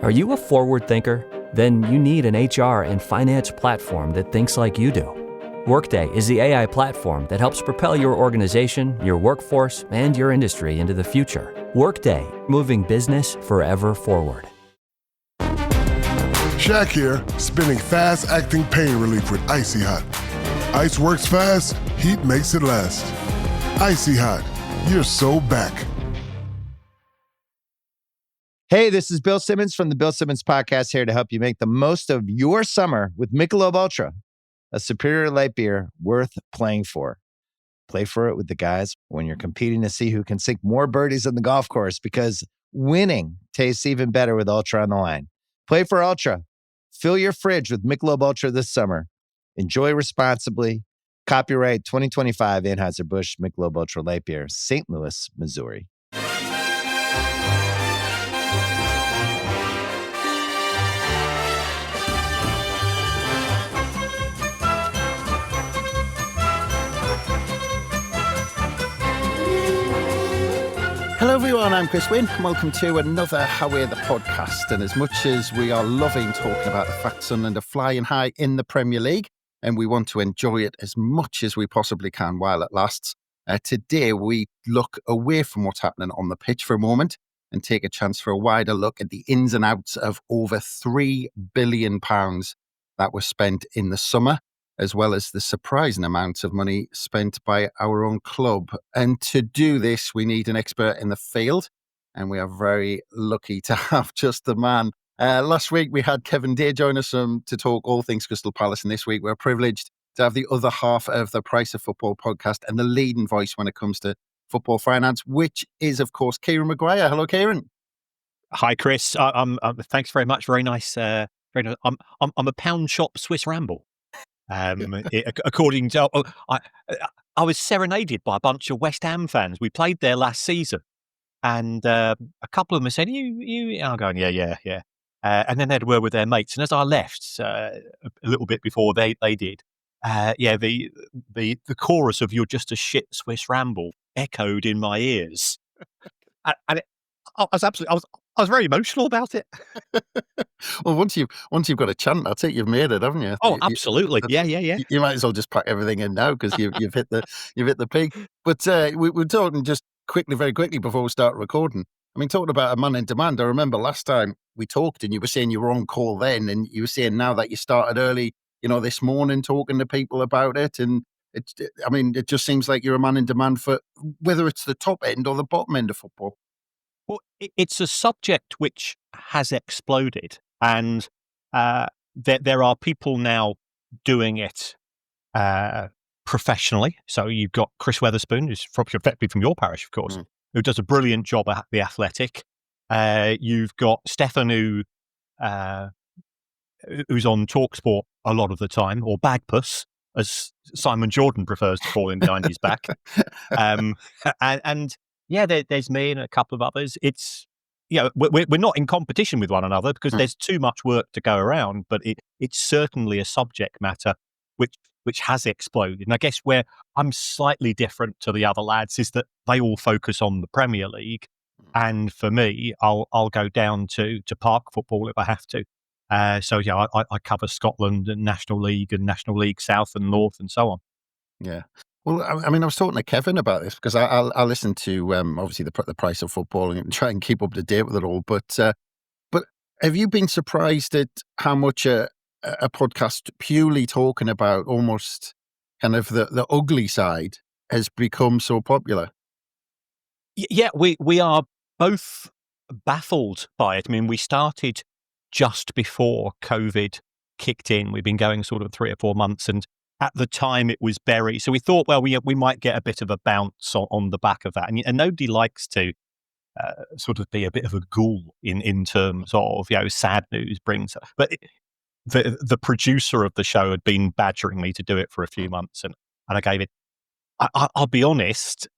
Are you a forward thinker? Then you need an HR and finance platform that thinks like you do. Workday is the AI platform that helps propel your organization, your workforce, and your industry into the future. Workday, moving business forever forward. Shaq here, spinning fast-acting pain relief with Icy Hot. Ice works fast, heat makes it last. Icy Hot, you're so back. Hey, this is Bill Simmons from the Bill Simmons Podcast, here to help you make the most of your summer with Michelob Ultra, a superior light beer worth playing for. Play for it with the guys when you're competing to see who can sink more birdies on the golf course, because winning tastes even better with Ultra on the line. Play for Ultra. Fill your fridge with Michelob Ultra this summer. Enjoy responsibly. Copyright 2025 Anheuser-Busch Michelob Ultra Light Beer, St. Louis, Missouri. Hello everyone, I'm Chris Wynn and welcome to another How We're the podcast. And as much as we are loving talking about the fact Sunderland are flying high in the Premier League, and we want to enjoy it as much as we possibly can while it lasts, today we look away from what's happening on the pitch for a moment and take a chance for a wider look at the ins and outs of over £3 billion that was spent in the summer, as well as the surprising amounts of money spent by our own club. And to do this, we need an expert in the field, and we are very lucky to have just the man. Last week, we had Kevin Day join us to talk all things Crystal Palace, and this week we're privileged to have the other half of the Price of Football podcast and the leading voice when it comes to football finance, which is, of course, Kieran Maguire. Hello, Kieran. Hi, Chris. Thanks very much. Very nice. Very nice. I'm a pound shop Swiss ramble. According to, I was serenaded by a bunch of West Ham fans. We played there last season, and a couple of them said, "You." I'm going, yeah. And then they had a word with their mates, and as I left a little bit before they did, the chorus of "You're just a shit Swiss ramble" echoed in my ears, and I was very emotional about it. Well, once you've got a chant, that's it. You've made it, haven't you? Oh, absolutely. Yeah. You might as well just pack everything in now because you've hit the peak. But we're talking just very quickly before we start recording. I mean, talking about a man in demand. I remember last time we talked, and you were saying you were on call then, and you were saying now that you started early, this morning talking to people about it, and it just seems like you're a man in demand for whether it's the top end or the bottom end of football. Well, it's a subject which has exploded, and there are people now doing it professionally. So you've got Chris Weatherspoon, who's effectively from your parish, of course, who does a brilliant job at The Athletic. You've got Stefan, who's on TalkSport a lot of the time, or Bagpuss, as Simon Jordan prefers to call him behind his back. Yeah, there's me and a couple of others. It's, we're not in competition with one another because there's too much work to go around, but it's certainly a subject matter which has exploded. And I guess where I'm slightly different to the other lads is that they all focus on the Premier League. And for me, I'll go down to park football if I have to. I cover Scotland and National League South and North and so on. Yeah. Well, I was talking to Kevin about this because I listen to obviously the Price of Football and try and keep up to date with it all. But have you been surprised at how much a podcast purely talking about almost kind of the ugly side has become so popular? Yeah, we are both baffled by it. I mean, we started just before COVID kicked in. We've been going sort of 3 or 4 months, and at the time, it was buried. So we thought, well, we might get a bit of a bounce on the back of that. And nobody likes to sort of be a bit of a ghoul in terms of, sad news brings. But the producer of the show had been badgering me to do it for a few months, and I gave it. I'll be honest,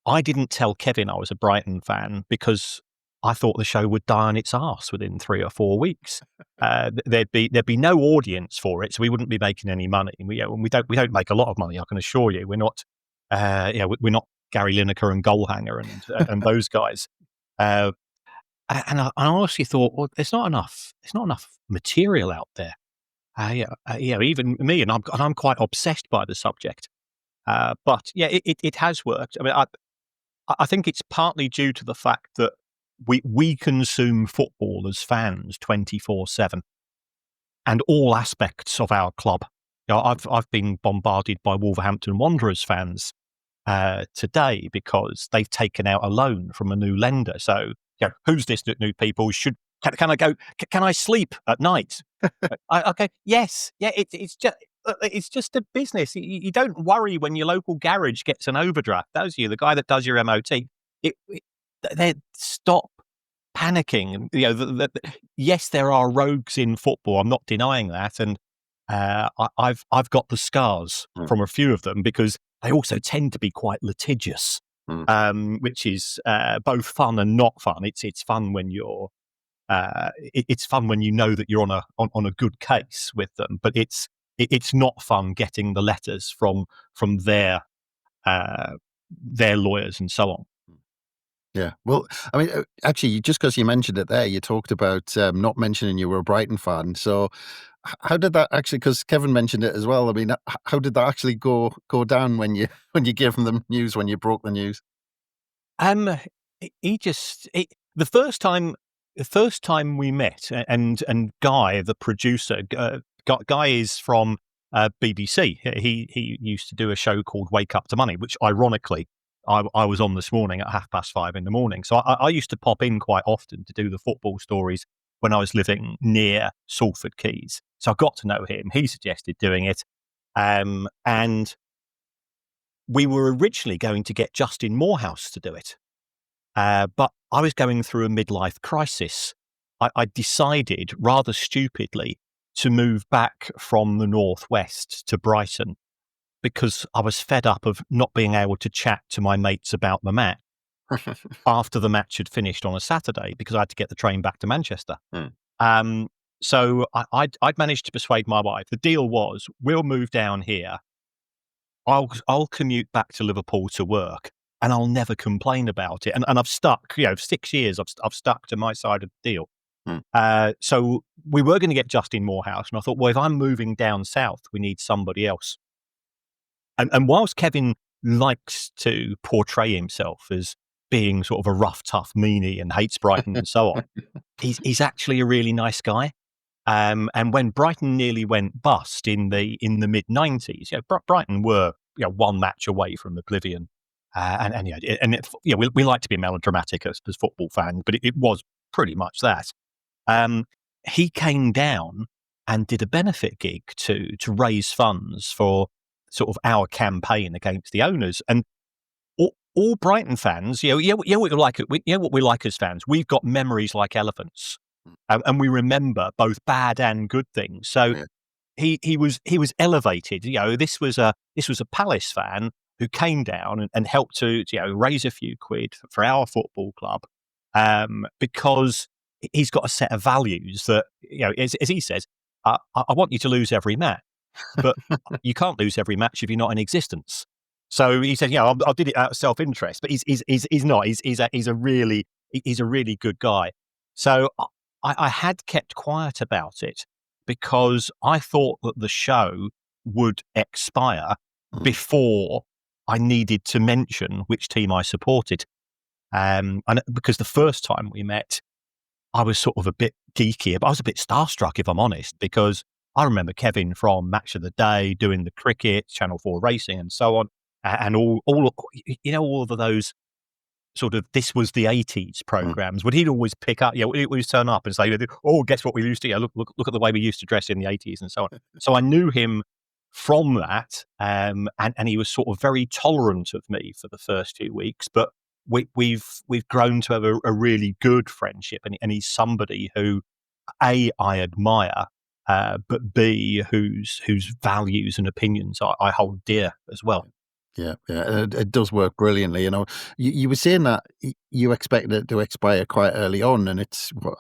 I didn't tell Kevin I was a Brighton fan because I thought the show would die on its arse within 3 or 4 weeks. There'd be no audience for it, so we wouldn't be making any money. We don't make a lot of money, I can assure you. We're not, we're not Gary Lineker and Goalhanger and those guys. And I honestly thought, well, there's not enough material out there. Even me, and I'm quite obsessed by the subject. But yeah, it has worked. I mean, I think it's partly due to the fact that we consume football as fans 24/7, and all aspects of our club. I've been bombarded by Wolverhampton Wanderers fans today because they've taken out a loan from a new lender. So, who's this new people? Can I go? Can I sleep at night? Okay, yes, yeah. It's just a business. You don't worry when your local garage gets an overdraft. Does you? The guy that does your MOT. They stop panicking. And yes, there are rogues in football. I'm not denying that, and I've got the scars from a few of them because they also tend to be quite litigious, which is both fun and not fun. It's fun when you're. It's fun when you know that you're on a good case with them, but it's not fun getting the letters from their lawyers and so on. Yeah. Well, I mean, actually, just because you mentioned it there, you talked about not mentioning you were a Brighton fan. So how did that actually, because Kevin mentioned it as well, I mean, how did that actually go down when you gave him the news, when you broke the news? The first time we met, and Guy, the producer, Guy is from BBC. He used to do a show called Wake Up to Money, which ironically I was on this morning at 5:30 in the morning. So I used to pop in quite often to do the football stories when I was living near Salford Quays. So I got to know him. He suggested doing it. And we were originally going to get Justin Morehouse to do it. But I was going through a midlife crisis. I decided, rather stupidly, to move back from the northwest to Brighton because I was fed up of not being able to chat to my mates about the match after the match had finished on a Saturday because I had to get the train back to Manchester. So I'd managed to persuade my wife. The deal was, we'll move down here. I'll commute back to Liverpool to work, and I'll never complain about it. And I've stuck, 6 years, I've stuck to my side of the deal. So we were going to get Justin Morehouse, and I thought, well, if I'm moving down south, we need somebody else. And whilst Kevin likes to portray himself as being sort of a rough, tough meanie and hates Brighton and so on, he's actually a really nice guy. And when Brighton nearly went bust in the mid-90s, Brighton were one match away from oblivion. We like to be melodramatic as football fans, but it was pretty much that. He came down and did a benefit gig to raise funds for sort of our campaign against the owners. And all Brighton fans, what we like as fans, we've got memories like elephants, and we remember both bad and good things. So he was elevated. This was a Palace fan who came down and helped to raise a few quid for our football club, because he's got a set of values that as he says, I want you to lose every match, but you can't lose every match if you're not in existence. So he said, I did it out of self-interest, but he's not. He's a really good guy. So I had kept quiet about it because I thought that the show would expire before I needed to mention which team I supported. And because the first time we met, I was sort of a bit geeky, but I was a bit starstruck, if I'm honest, because I remember Kevin from Match of the Day doing the cricket, Channel 4 racing and so on. And all of those sort of, this was the 80s programs, but he'd always pick up, he'd always turn up and say, oh, guess what we used to, look at the way we used to dress in the 80s and so on. So I knew him from that, and he was sort of very tolerant of me for the first few weeks, but we've grown to have a really good friendship, and he's somebody who, A, I admire, but B, whose values and opinions I hold dear as well. Yeah, it does work brilliantly. You were saying that you expected it to expire quite early on, and I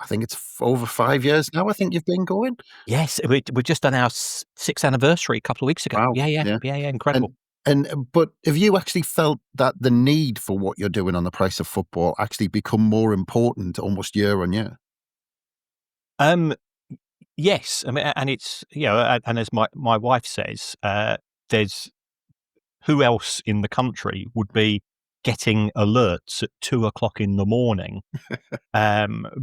think it's over 5 years now. I think you've been going. Yes, we've just done our 6th anniversary a couple of weeks ago. Wow. Yeah, incredible. But have you actually felt that the need for what you're doing on the price of football actually become more important almost year on year? Yes, I mean, and it's and as my wife says, there's who else in the country would be getting alerts at 2:00 in the morning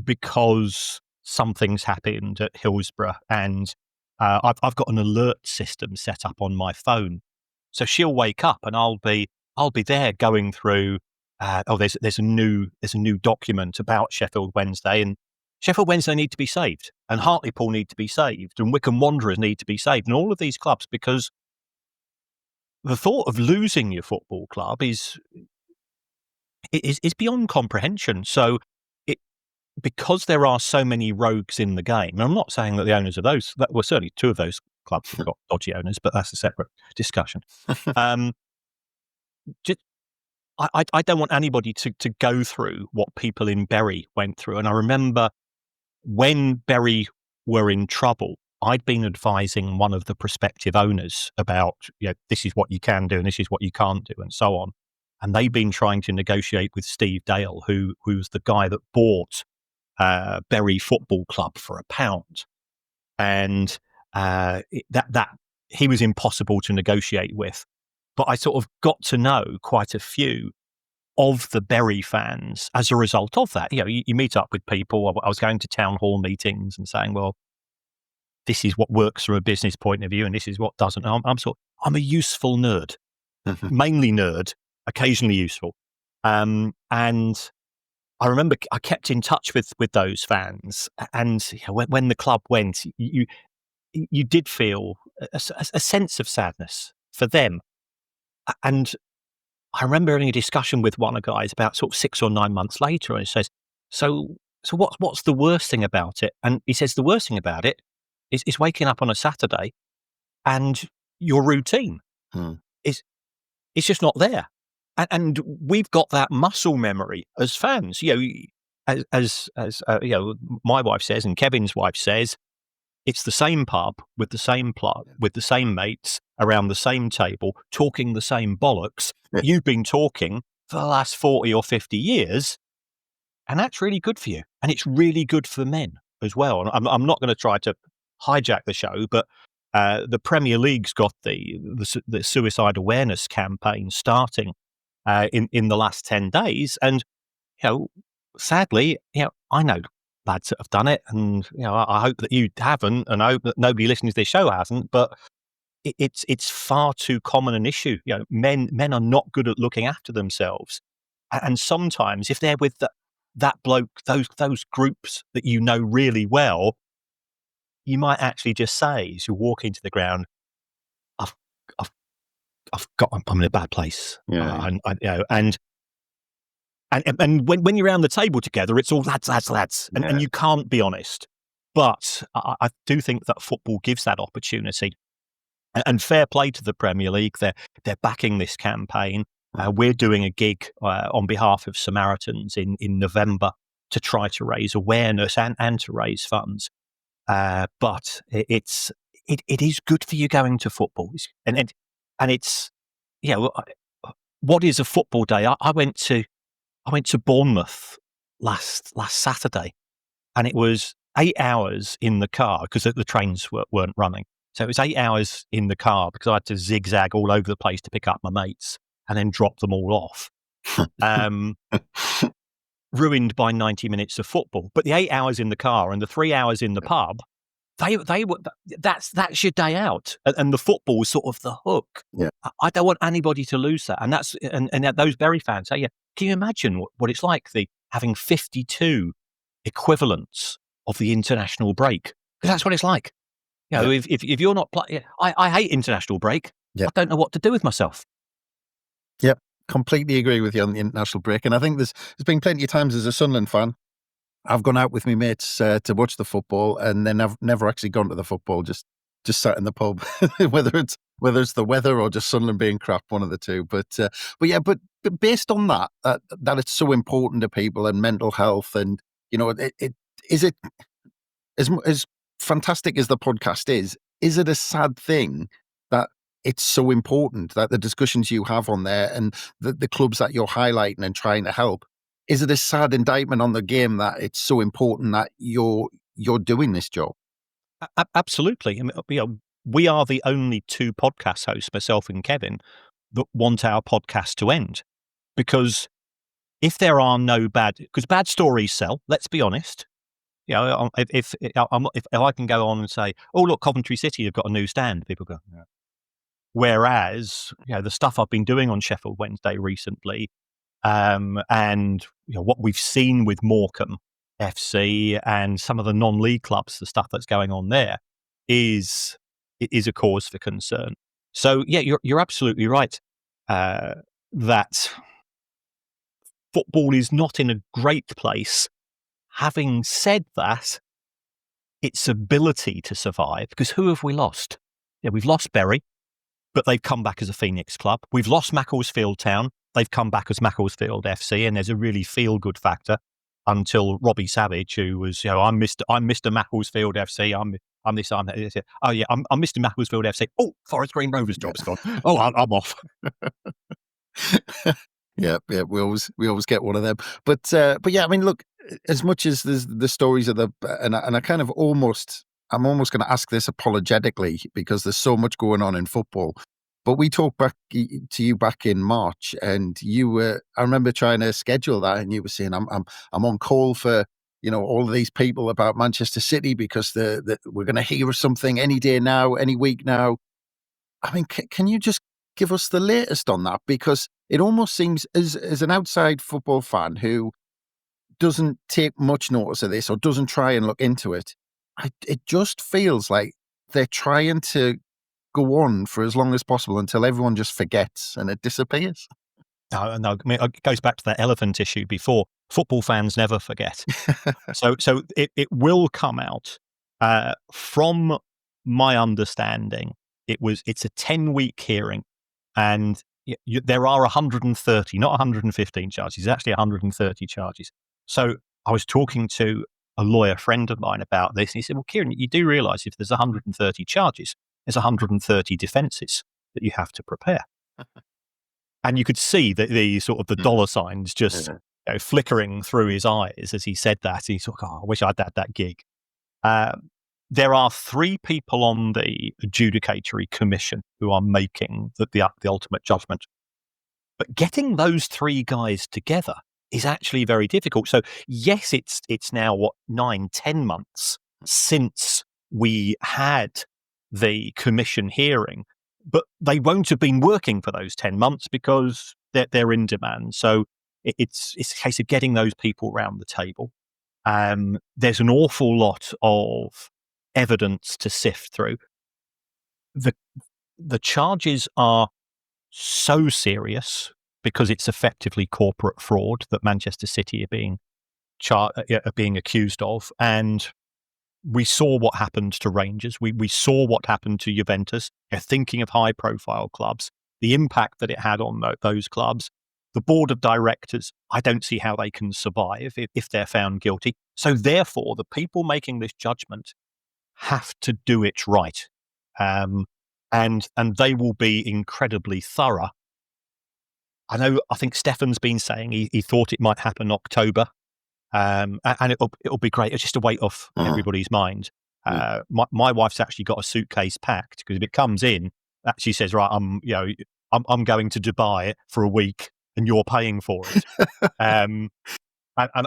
because something's happened at Hillsborough, and I've got an alert system set up on my phone, so she'll wake up and I'll be there going through. There's a new document about Sheffield Wednesday, and Sheffield Wednesday need to be saved, and Hartlepool need to be saved, and Wycombe Wanderers need to be saved, and all of these clubs, because the thought of losing your football club is beyond comprehension. So because there are so many rogues in the game, and I'm not saying that the owners of those, well, certainly two of those clubs have got dodgy owners, but that's a separate discussion. I don't want anybody to go through what people in Bury went through. And I remember when Bury were in trouble, I'd been advising one of the prospective owners about, this is what you can do and this is what you can't do and so on. And they'd been trying to negotiate with Steve Dale, who's the guy that bought Bury Football Club for £1. And that he was impossible to negotiate with. But I sort of got to know quite a few of the Bury fans as a result of that. You meet up with people. I was going to town hall meetings and saying, well, this is what works from a business point of view and this is what doesn't. I'm a useful nerd, mainly nerd, occasionally useful. And I remember I kept in touch with those fans, and when the club went, you did feel a sense of sadness for them. And I remember having a discussion with one of the guys about sort of 6 or 9 months later, and he says, so what's the worst thing about it? And he says, the worst thing about it is waking up on a Saturday and your routine is just not there. And we've got that muscle memory as fans. As my wife says, and Kevin's wife says, it's the same pub with the same with the same mates around the same table, talking the same bollocks you've been talking for the last 40 or 50 years, and that's really good for you, and it's really good for men as well. And I'm not going to try to hijack the show, but the Premier League's got the suicide awareness campaign starting in the last 10 days. And, sadly, I know lads that have done it, and, I hope that you haven't, and I hope that nobody listening to this show hasn't, but it's far too common an issue. Men are not good at looking after themselves. And sometimes if they're with that bloke, those groups that you know really well, you might actually just say, as you walk into the ground, I'm in a bad place. Yeah. And when you're around the table together, it's all lads, and you can't be honest. But I do think that football gives that opportunity. And fair play to the Premier League. They're backing this campaign. We're doing a gig on behalf of Samaritans in November to try to raise awareness and to raise funds. But it is good for you going to football, and it's what is a football day? I went to Bournemouth last Saturday, and it was 8 hours in the car because the trains weren't running. So it was 8 hours in the car because I had to zigzag all over the place to pick up my mates and then drop them all off. Ruined by 90 minutes of football. But the 8 hours in the car and the 3 hours in the pub, they were that's your day out, and the football was sort of the hook. Yeah, I don't want anybody to lose that, and that's and those Bury fans say, can you imagine what it's like having 52 equivalents of the international break? Because that's what it's like. If you're not playing, I hate international break. I don't know what to do with myself. Yep, completely agree with you on the international break, and I think there's been plenty of times as a Sunderland fan, I've gone out with my mates to watch the football, and then I've never actually gone to the football. Just sat in the pub, whether it's the weather or just Sunderland being crap, one of the two. But based on that it's so important to people and mental health, and is it as fantastic as the podcast is it a sad thing that it's so important that the discussions you have on there and the clubs that you're highlighting and trying to help, is it a sad indictment on the game that it's so important that you're doing this job? Absolutely. I mean, we are the only two podcast hosts, myself and Kevin, that want our podcast to end, because if there are no because bad stories sell, let's be honest. If I can go on and say, oh, look, Coventry City have got a new stand, people go, yeah. Whereas, the stuff I've been doing on Sheffield Wednesday recently, and what we've seen with Morecambe FC and some of the non-league clubs, the stuff that's going on there is a cause for concern. So yeah, you're absolutely right that football is not in a great place. Having said that, its ability to survive, because who have we lost? Yeah, we've lost Bury, but they've come back as a Phoenix club. We've lost Macclesfield Town. They've come back as Macclesfield FC, and there's a really feel-good factor until Robbie Savage, who was, I'm Mr. Macclesfield FC. I'm this. I'm that. Oh yeah, I'm Mr. Macclesfield FC. Oh, Forest Green Rovers job's gone. Oh, I'm off. Yeah, we always get one of them. But yeah, I mean, look, as much as there's the stories of and I kind of I'm almost going to ask this apologetically because there's so much going on in football. But we talked back to you back in March, and I remember trying to schedule that, and you were saying, I'm on call for, all of these people about Manchester City because we're going to hear something any day now, any week now. I mean, can you just give us the latest on that? Because it almost seems, as an outside football fan who doesn't take much notice of this or doesn't try and look into it, it just feels like they're trying to go on for as long as possible until everyone just forgets and it disappears. No, I mean, it goes back to that elephant issue before. Football fans never forget. So it will come out. From my understanding, it's a 10-week hearing, and there are 130, not 115 charges. It's actually 130 charges. So I was talking to a lawyer friend of mine about this, and he said, well, Kieran, you do realise if there's 130 charges, there's 130 defences that you have to prepare. And you could see the sort of the dollar signs just flickering through his eyes as he said that. He thought, I wish I'd had that gig. There are 3 people on the adjudicatory commission who are making the ultimate judgment. But getting those 3 guys together is actually very difficult. So yes, it's now 9-10 months since we had the commission hearing, but they won't have been working for those 10 months because they're in demand. So it's a case of getting those people around the table. There's an awful lot of evidence to sift through. The charges are so serious because it's effectively corporate fraud that Manchester City are being accused of. And we saw what happened to Rangers. We saw what happened to Juventus. Thinking of high-profile clubs, the impact that it had on those clubs. The board of directors, I don't see how they can survive if they're found guilty. So therefore, the people making this judgment have to do it right. And they will be incredibly thorough. I think Stefan's been saying he thought it might happen October. And it'll be great. It's just a weight off everybody's mind. My wife's actually got a suitcase packed because if it comes in, she says, right, I'm going to Dubai for a week and you're paying for it. And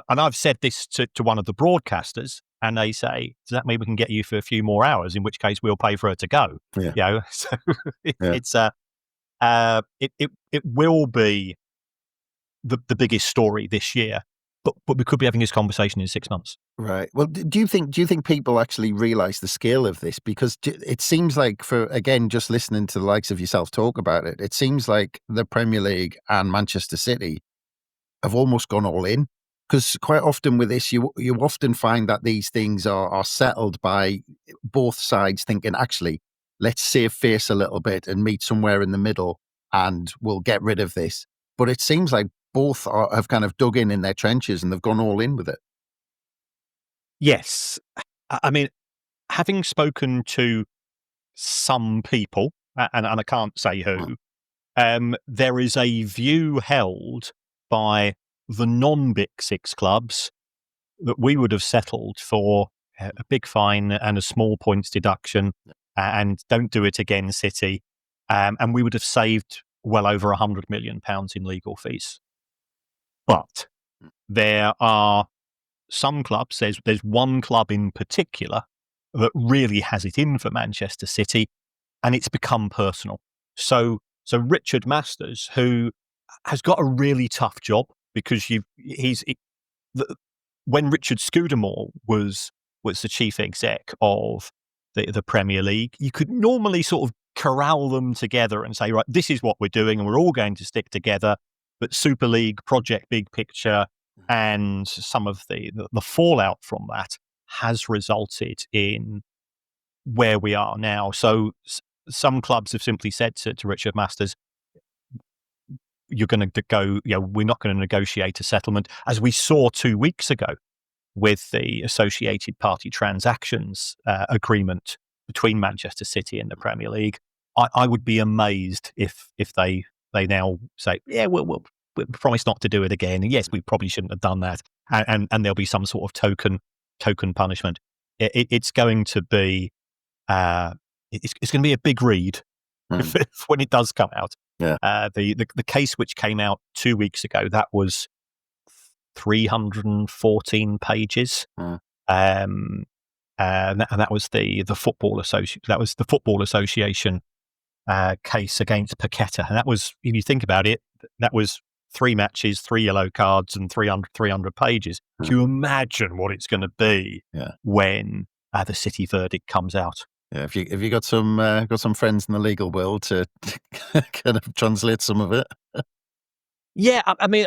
I've said this to one of the broadcasters, and they say, does that mean we can get you for a few more hours? In which case we'll pay for her to go. Yeah. So it will be the biggest story this year. But we could be having this conversation in 6 months. Right. Well, do you think people actually realise the scale of this? Because it seems like, just listening to the likes of yourself talk about it, it seems like the Premier League and Manchester City have almost gone all in. Because quite often with this, you often find that these things are settled by both sides thinking, actually, let's save face a little bit and meet somewhere in the middle and we'll get rid of this. But it seems like both have kind of dug in their trenches and they've gone all in with it. Yes. I mean, having spoken to some people, and I can't say who, there is a view held by the non-Big Six clubs that we would have settled for a big fine and a small points deduction, and don't do it again, City, and we would have saved well over £100 million in legal fees. But there are some clubs, there's one club in particular that really has it in for Manchester City, and it's become personal. So Richard Masters, who has got a really tough job, because when Richard Scudamore was the chief exec of the Premier League, you could normally sort of corral them together and say, right, this is what we're doing, and we're all going to stick together. But Super League, Project Big Picture, and some of the fallout from that has resulted in where we are now. So some clubs have simply said to Richard Masters, you're going to go, we're not going to negotiate a settlement, as we saw 2 weeks ago with the associated party transactions agreement between Manchester City and the Premier League. I would be amazed if they now say, we'll promise not to do it again. And yes, we probably shouldn't have done that. And there'll be some sort of token punishment. It's going to be it's going to be a big read when it does come out. Yeah. The case which came out 2 weeks ago, that was 314 pages. And that was the Football Association. That was the Football Association case against Paqueta. And that was, if you think about it, that was 3 matches, 3 yellow cards, and 300 pages. Can you imagine what it's going to be when the City verdict comes out? Yeah, have you got some friends in the legal world to kind of translate some of it? Yeah, I mean,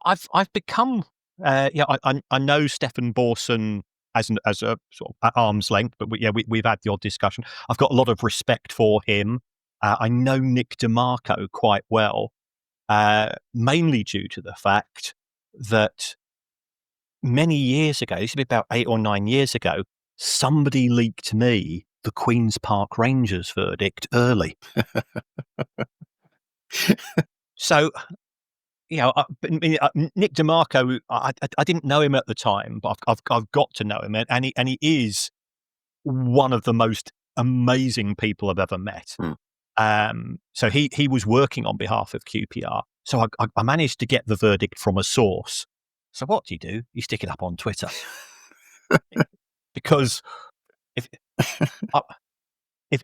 I've become I know Stefan Borson as a sort of at arm's length, but we've had the odd discussion. I've got a lot of respect for him. I know Nick DeMarco quite well, mainly due to the fact that many years ago, this would be about 8 or 9 years ago, somebody leaked me the Queen's Park Rangers verdict early. So, Nick DeMarco, I didn't know him at the time, but I've got to know him, and he is one of the most amazing people I've ever met. So he was working on behalf of QPR. So I managed to get the verdict from a source. So what do? You stick it up on Twitter. Because if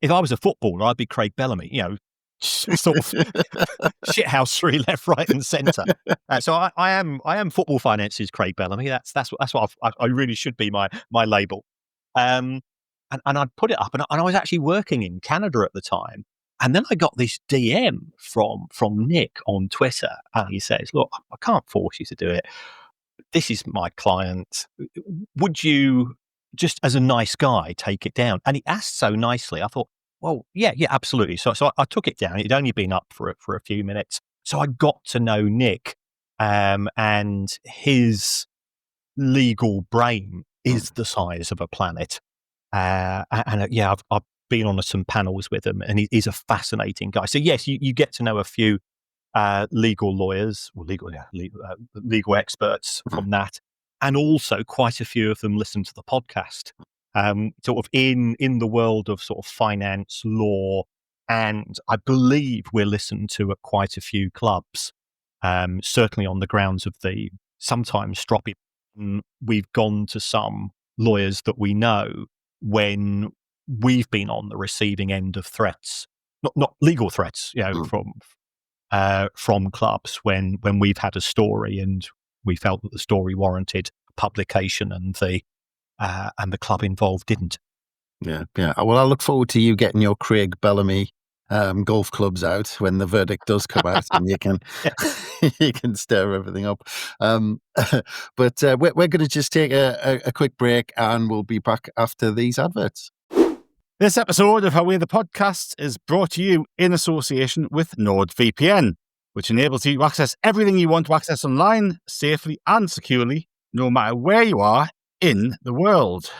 I was a footballer, I'd be Craig Bellamy, sort of shithouse 3 left, right, and centre. So I am Football Finance's Craig Bellamy. That's what I really should be my label. And I'd put it up, and I was actually working in Canada at the time. And then I got this DM from Nick on Twitter, and he says, "Look, I can't force you to do it. This is my client. Would you, just as a nice guy, take it down?" And he asked so nicely. I thought, well, yeah, absolutely. So I took it down. It'd only been up for a few minutes. So I got to know Nick, and his legal brain is the size of a planet. I've been on some panels with him, and he's a fascinating guy. So yes, you get to know a few legal lawyers or legal experts from that, and also quite a few of them listen to the podcast. Sort of in the world of sort of finance, law, and I believe we're listened to at quite a few clubs. Certainly on the grounds of the sometimes stroppy. We've gone to some lawyers that we know when we've been on the receiving end of threats, not legal threats, from clubs when we've had a story and we felt that the story warranted publication and the club involved didn't. Yeah. Well, I look forward to you getting your Craig Bellamy golf clubs out when the verdict does come out, and you can you can stir everything up. But we're going to just take a quick break, and we'll be back after these adverts. This episode of Away the Podcast is brought to you in association with NORDVPN, which enables you to access everything you want to access online safely and securely, no matter where you are in the world.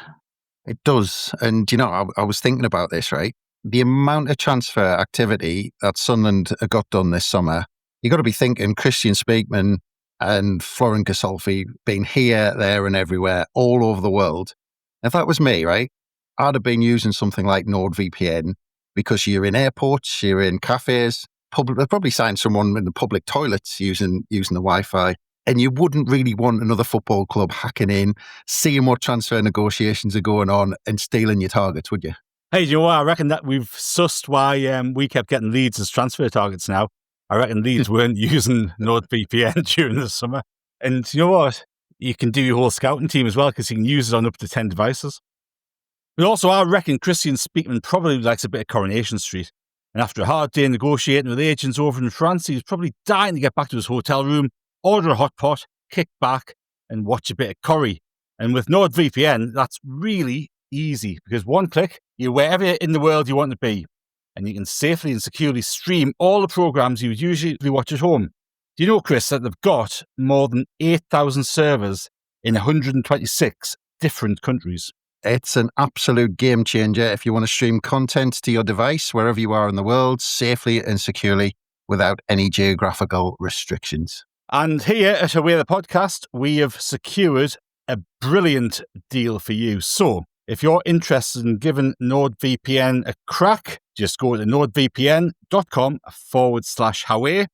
It does. And, I was thinking about this, right? the amount of transfer activity that Sunderland got done this summer, you got to be thinking Christian Speakman and Florent Gasolfi being here, there and everywhere, all over the world. If that was me, right, I'd have been using something like NordVPN because you're in airports, you're in cafes, they'll probably find someone in the public toilets using the Wi-Fi. And you wouldn't really want another football club hacking in, seeing what transfer negotiations are going on and stealing your targets, would you? Hey, you know what? I reckon that we've sussed why we kept getting Leeds as transfer targets now. I reckon Leeds weren't using NordVPN during the summer. And you know what? You can do your whole scouting team as well because you can use it on up to 10 devices. But also, I reckon Christian Speakman probably likes a bit of Coronation Street. And after a hard day negotiating with agents over in France, he was probably dying to get back to his hotel room, order a hot pot, kick back, and watch a bit of curry. And with NordVPN, that's really easy because one click, you're wherever in the world you want to be. And you can safely and securely stream all the programs you would usually watch at home. Do you know, Chris, that they've got more than 8,000 servers in 126 different countries? It's an absolute game changer if you want to stream content to your device wherever you are in the world, safely and securely, without any geographical restrictions. And here at Away the Podcast, we have secured a brilliant deal for you. So if you're interested in giving NordVPN a crack, just go to nordvpn.com/Hawaii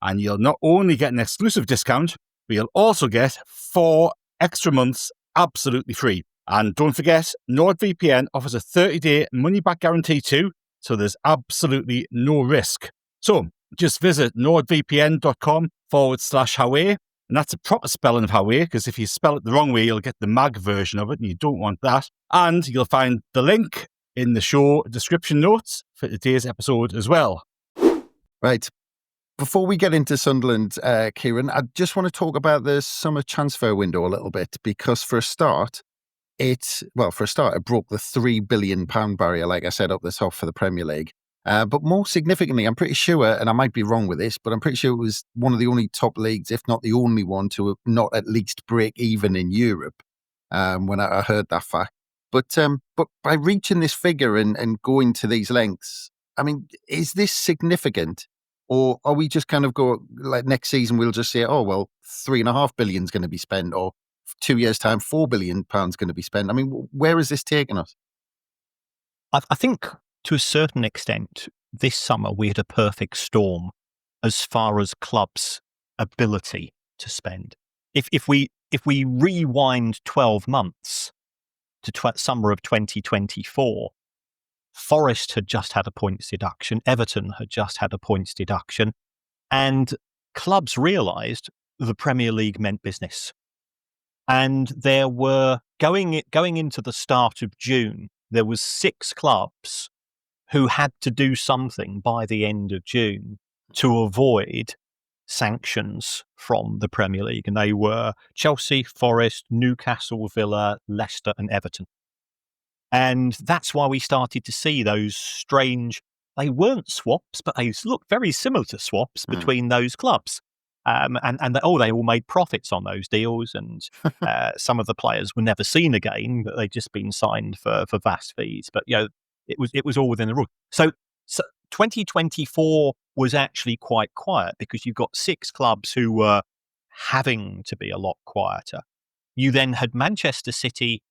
and you'll not only get an exclusive discount, but you'll also get 4 extra months absolutely free. And don't forget, NordVPN offers a 30-day money-back guarantee too, so there's absolutely no risk. So just visit nordvpn.com/Hawaii, and that's a proper spelling of Hawaii, because if you spell it the wrong way, you'll get the mag version of it, and you don't want that. And you'll find the link in the show description notes for today's episode as well. Right. Before we get into Sunderland, Kieran, I just want to talk about the summer transfer window a little bit, because for a start, it broke the £3 billion barrier, like I said, up the top for the Premier League. But more significantly, I'm pretty sure, and I might be wrong with this, but I'm pretty sure it was one of the only top leagues, if not the only one, to not at least break even in Europe when I heard that fact. But by reaching this figure and going to these lengths, I mean, is this significant? Or are we just kind of like next season, we'll just say, oh, well, £3.5 billion is going to be spent, or 2 years' time, £4 billion going to be spent? I mean, where is this taking us? I think to a certain extent, this summer we had a perfect storm as far as clubs' ability to spend. If we rewind 12 months to summer of 2024, Forest had just had a points deduction, Everton had just had a points deduction, and clubs realised the Premier League meant business. And there were, going into the start of June, there was 6 clubs who had to do something by the end of June to avoid sanctions from the Premier League. And they were Chelsea, Forest, Newcastle, Villa, Leicester and Everton. And that's why we started to see those strange, they weren't swaps, but they looked very similar to swaps between those clubs. And they all made profits on those deals, and some of the players were never seen again, but they'd just been signed for vast fees. But it was all within the rule. So 2024 was actually quite quiet because you've got 6 clubs who were having to be a lot quieter. You then had Manchester City,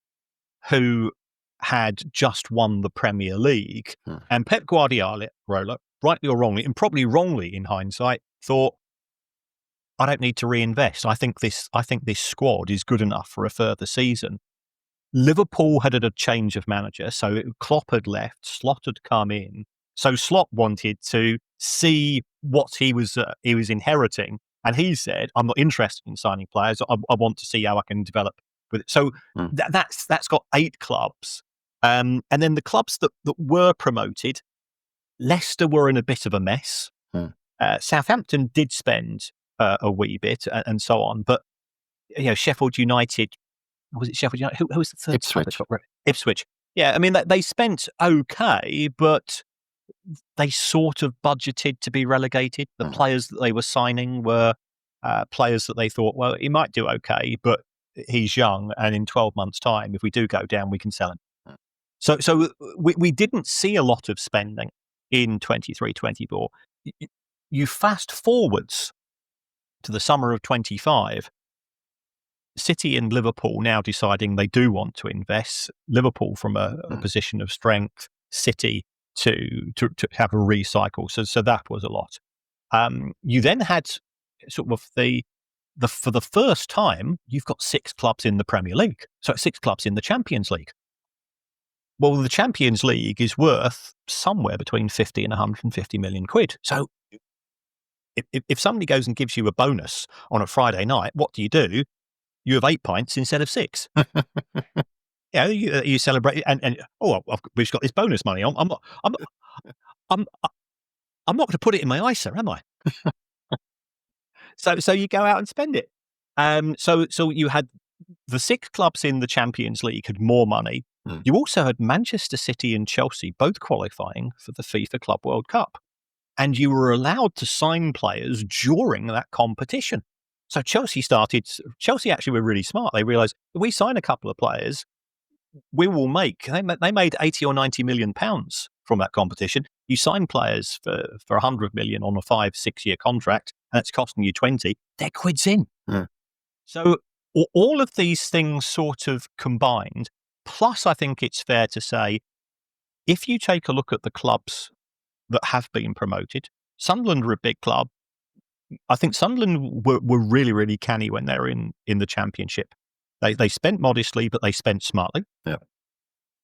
who had just won the Premier League, and Pep Guardiola, rightly or wrongly, and probably wrongly in hindsight, thought, I don't need to reinvest. I think this squad is good enough for a further season. Liverpool had a change of manager, so Klopp had left, Slot had come in. So Slot wanted to see what he was inheriting, and he said, "I'm not interested in signing players. I want to see how I can develop with it." So that's got 8 clubs, and then the clubs that were promoted, Leicester were in a bit of a mess. Southampton did spend a wee bit and so on, but Sheffield United, was it Sheffield United? Who was the third? Ipswich. Yeah, I mean they spent okay, but they sort of budgeted to be relegated. The players that they were signing were players that they thought, well, he might do okay, but he's young, and in 12 months' time, if we do go down, we can sell him. So we didn't see a lot of spending in 23-24. You fast forwards to the summer of 25, City and Liverpool now deciding they do want to invest. Liverpool from a position of strength, City to have a recycle. So that was a lot. You then had sort of for the first time, you've got 6 clubs in the Premier League. So 6 clubs in the Champions League. Well, the Champions League is worth somewhere between 50 and 150 million quid. So if somebody goes and gives you a bonus on a Friday night, what do? You have 8 pints instead of 6. You celebrate and we've got this bonus money. I'm not going to put it in my ISA, am I? So you go out and spend it. So you had the 6 clubs in the Champions League had more money. You also had Manchester City and Chelsea both qualifying for the FIFA Club World Cup. And you were allowed to sign players during that competition. So Chelsea actually were really smart. They realised, if we sign a couple of players, we will they made 80 or 90 million pounds from that competition. You sign players for 100 million on a 5-6 year contract, and it's costing you 20, they're quids in. So all of these things sort of combined, plus I think it's fair to say, if you take a look at the clubs that have been promoted, Sunderland are a big club. I think Sunderland were really, really canny when they were in the Championship. They spent modestly, but they spent smartly. Yeah.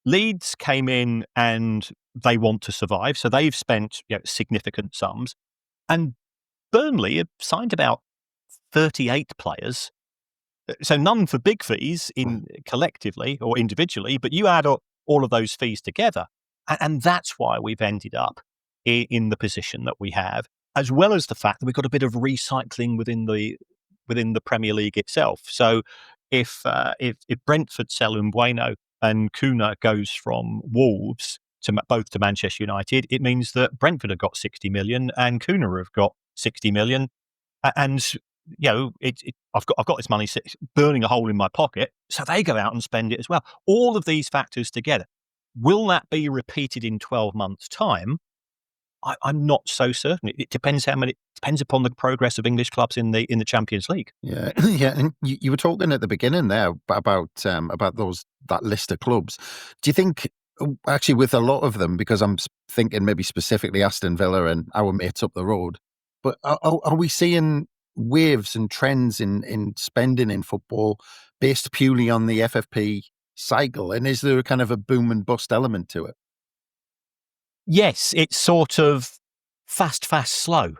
Leeds came in and they want to survive, so they've spent significant sums. And Burnley have signed about 38 players, so none for big fees collectively or individually, but you add all of those fees together, and that's why we've ended up in the position that we have, as well as the fact that we've got a bit of recycling within the Premier League itself. So if Brentford sell Mbeumo and Kuna goes from Wolves to both to Manchester United, it means that Brentford have got 60 million and Kuna have got 60 million, and I've got this money burning a hole in my pocket, so they go out and spend it as well. All of these factors together, will that be repeated in 12 months' time? I'm not so certain. It depends depends upon the progress of English clubs in the Champions League. Yeah, yeah. And you were talking at the beginning there about that list of clubs. Do you think, actually, with a lot of them, because I'm thinking maybe specifically Aston Villa and our mates up the road, but are we seeing waves and trends in spending in football based purely on the FFP cycle? And is there a kind of a boom and bust element to it? Yes, it's sort of fast, slow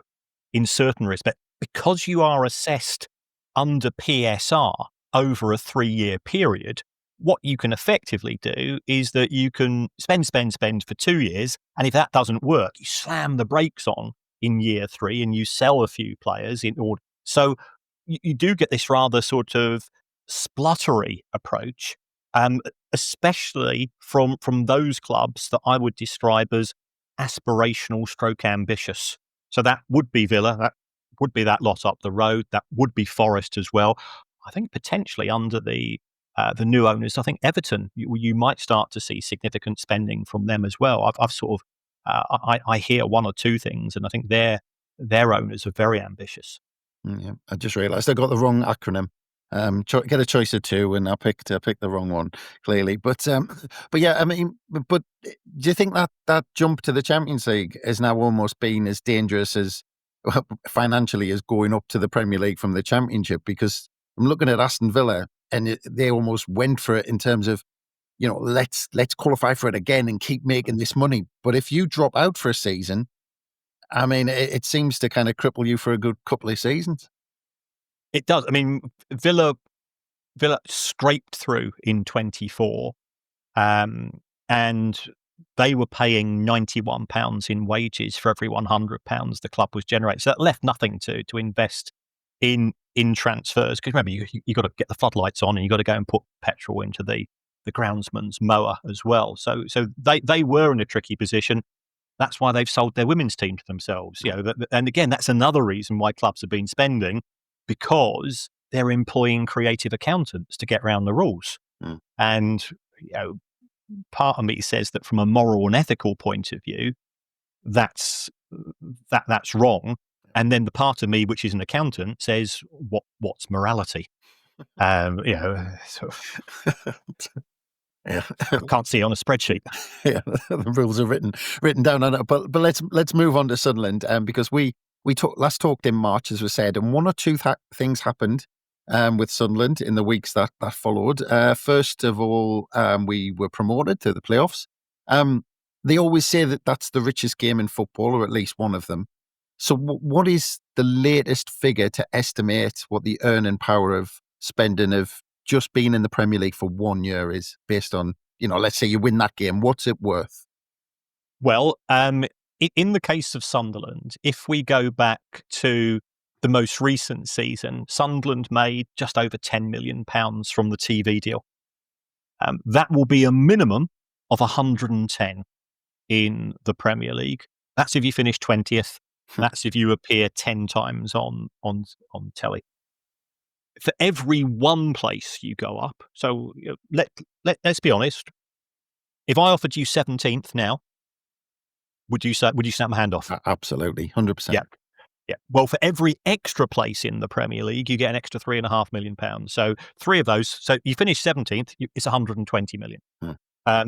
in certain respects, because you are assessed under PSR over a 3-year period. What you can effectively do is that you can spend for 2 years, and if that doesn't work, you slam the brakes on in year 3 and you sell a few players in order. So you do get this rather sort of spluttery approach, especially from those clubs that I would describe as aspirational / ambitious. So that would be Villa, that would be that lot up the road, that would be Forest as well. I think potentially under the new owners, I think Everton, you might start to see significant spending from them as well. I've sort of I hear 1 or 2 things, and I think their owners are very ambitious. Yeah, I just realised I got the wrong acronym. Get a choice of 2, and I picked the wrong one, clearly. But yeah, I mean, but do you think that jump to the Champions League has now almost been as dangerous as financially as going up to the Premier League from the Championship? Because I'm looking at Aston Villa, and they almost went for it in terms of, let's qualify for it again and keep making this money. But if you drop out for a season, I mean, it seems to kind of cripple you for a good couple of seasons. It does. I mean, Villa scraped through in 24, and they were paying £91 in wages for every £100 the club was generating. So that left nothing to invest in transfers. Because remember, you got to get the floodlights on, and you got to go and put petrol into the groundsman's mower as well. So they were in a tricky position. That's why they've sold their women's team to themselves. And again, that's another reason why clubs have been spending, because they're employing creative accountants to get around the rules. And part of me says that from a moral and ethical point of view, that's wrong. And then the part of me, which is an accountant, says, what's morality? Sort of, Yeah. can't see on a spreadsheet. Yeah, the rules are written down on it. But let's move on to Sunderland, because we last talked in March, as we said, and one or two things happened with Sunderland in the weeks that followed. First of all, we were promoted to the playoffs. They always say that that's the richest game in football, or at least one of them. So what is the latest figure to estimate what the earning power of spending of just being in the Premier League for 1 year is, based on, let's say you win that game, what's it worth? Well, in the case of Sunderland, if we go back to the most recent season, Sunderland made just over £10 million from the TV deal. That will be a minimum of 110 in the Premier League. That's if you finish 20th. That's if you appear 10 times on telly. For every one place you go up, so let's be honest. If I offered you 17th now, would you snap my hand off? Absolutely, 100%. Yeah. Well, for every extra place in the Premier League, you get an extra £3.5 million. So 3 of those. So you finish 17th, it's 120 million.